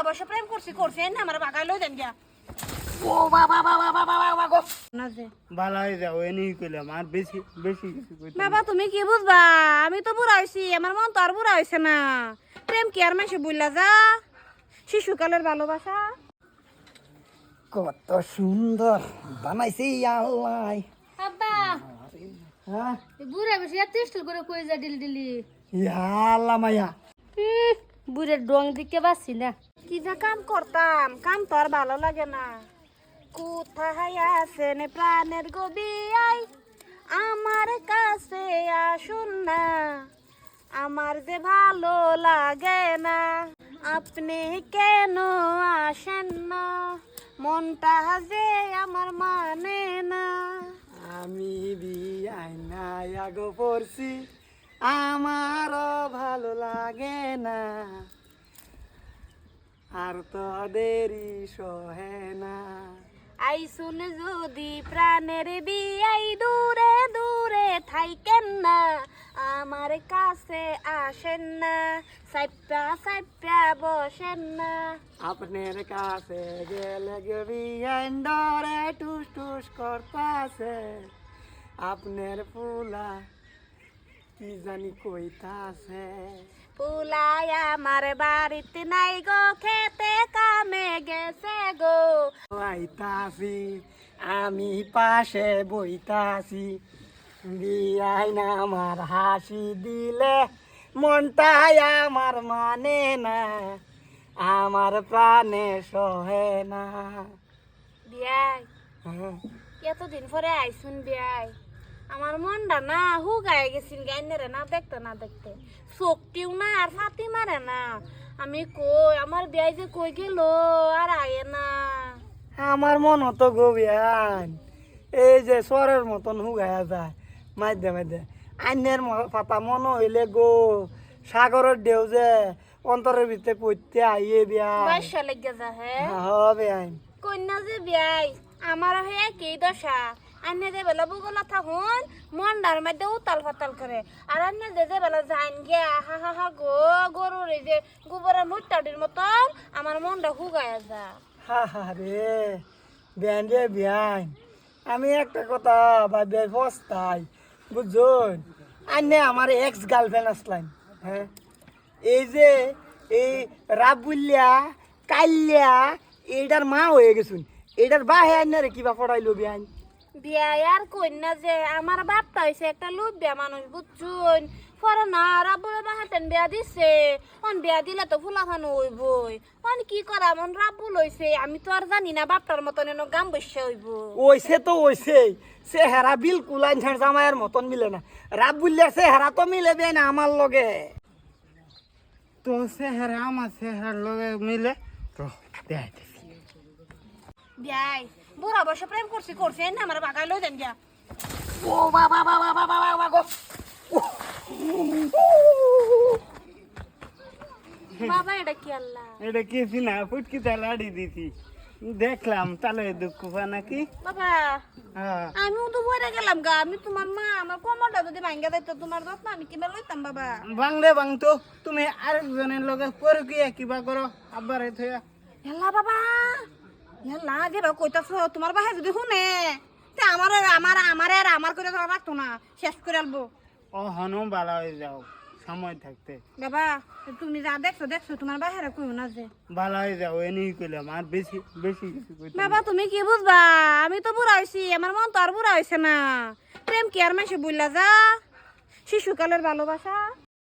বসে প্রেম করছি না আমার বাগাই লই দেন গিয়া ও বাবা বাবা বাবা বাবা গো না যে ভালো হয়ে যাও এনি কইলাম আর বেশি বেশি কিছু কইতে বাবা তুমি কি বুঝবা আমি তো বুড়া হইছি আমার মন তো আর বুড়া হইছে না প্রেম কি আর মাসে বুইলা যা শিশুকালের ভালোবাসা কত সুন্দর বানাইছে আল্লাহ আব্বা হ্যাঁ বুড়া বেশি এত স্টাইল করে কই যা ডিলি ইয়া আল্লাহ মায়া বুড়ের ডং দিকে বাসি না কি যা কাম করতাম কাম তো আর ভালো লাগে না কোথায় আছেন প্রাণের গবিয়াই আমার কাছে আসুন না আমার যে ভালো লাগে না আপনি কেন আসেন না মনটা যে আমার মানে না আমি বিয়াই না আগো পড়ছি আমারও ভালো লাগে না আর তো দেরি সহে না আইসুন যদি প্রাণের বিয়াই দূরে দূরে থাইকেন না আমার কাছে আসেন না সাইপা সাইপা বসেন না আপনার কাছে গেলে বিয়াই ডরে টুস টুস করতাছে আপনার ফুলা কি জানি কইতাছে পুলাই আমার বাড়িতে নাই গো খেতে কামে গেছে গো আইতাছি আমি পাশে বইতাছি বিয়াই না আমার হাসি দিলে মনটাই আমার মানে না আমার প্রাণে সহে না বিয়াই হ্যাঁ। এতদিন পরে আইসুন বিয়াই আমার মনটা না হুগায় গেছিন গাইনেরে না দেখতে চোখটিও না আর ফাতি মারে না আমি কই আমার বিয়াই যে কই গেল আর আয়ে না আমার মন তো গবিয়ান এই যে সরের মতন হুগায়া যায় মাইদে মাইদে আইনের পাতা মন হইলে গো সাগরের ঢেউ যে অন্তরের ভিতরে পড়তে আইয়ে বিয়া পয়সা লেগে যা হ্যাঁ হবে আইন কন্যা যে বিয়াই আমার হয়ে কি দশা আন্নে যে বেলা বুগলা থাকুন মন্ডার মধ্যে উতাল ফাতাল করে আর আন্নে যে বেলা যাইন গিয়া হা হা হা গো গরুর এই যে গোবরের মুটাটির মতন আমার মনটা হুগায় যা হা হা রে বিয়ান রে বিয়ান আমি একটা কথা ভাবে পস্তাই বুঝুন আন্নে আমার এক্স গার্লফ্রেন্ড আসলাম হ্যাঁ এই যে এই রাবুলিয়া কাল্যা এইটার মা হয়ে গেছুন এইটার বাহে আন্নে রে কিবা পড়াইলো বিয়ান বিয়াই আর কন্যা যে আমার বাপটা হইছে একটা লুবিয়া মানুষ বুঝছুন পরে না রাবুর বাহাতেন বিয়া দিছে অন বিয়া দিলে তো ফুলাফানো হইবই অন কি করা মন রাবু লইছে আমি তো আর জানি না বাপটার মতন এনে গাম বসে হইব ওইসে তো ওইসে চেহারা বিলকুল আইনসার জামাইয়ের মতন মিলে না রাবুলিয়ার চেহারা তো মিলে দেয় না আমার লগে তো চেহারা আমার চেহারার লগে মিলে তো দেখাইতেছি বিয়াই বুড়া বসে প্রেম করছি না আমার বাগাই লই দেন গিয়া ও বাবা বাবা বাবা বাবা গো বাবা এটা কি আল্লাহ এটা কি না ফুটকি লাড়ি দিছি দেখলাম তাহলে দুঃখ পা নাকি বাবা হ্যাঁ আমিও তো বইরে গেলাম গা আমি তোমার মা আমার কোমরটা যদি ভাঙ্গা দিত তোমার যত্ন আমি কিবা লইতাম বাবা বাংলে বাংতো তুমি আরেকজনের লগে পরে কি কিবা করো আব্বারে থয়া হেলা বাবা হেলা যে বা কইতাছ তোমার বাহে যদি শুনে তে আমার আমার আমার আর আমার করে রাখতো না শেষ করে আলবো ও হনো বালা হয়ে যাও সময় থাকতে বাবা তুমি যা দেখছো তোমার বাহেরা কইও না যে বালা হয়ে যাও এনি কইলাম আর বেশি বেশি কিছু কইতে বাবা তুমি কি বুঝবা আমি তো বুড়া হইছি আমার মন তো আর বুড়া হইছে না প্রেম কি আর মাসে বুইলা যা শিশুকালের ভালোবাসা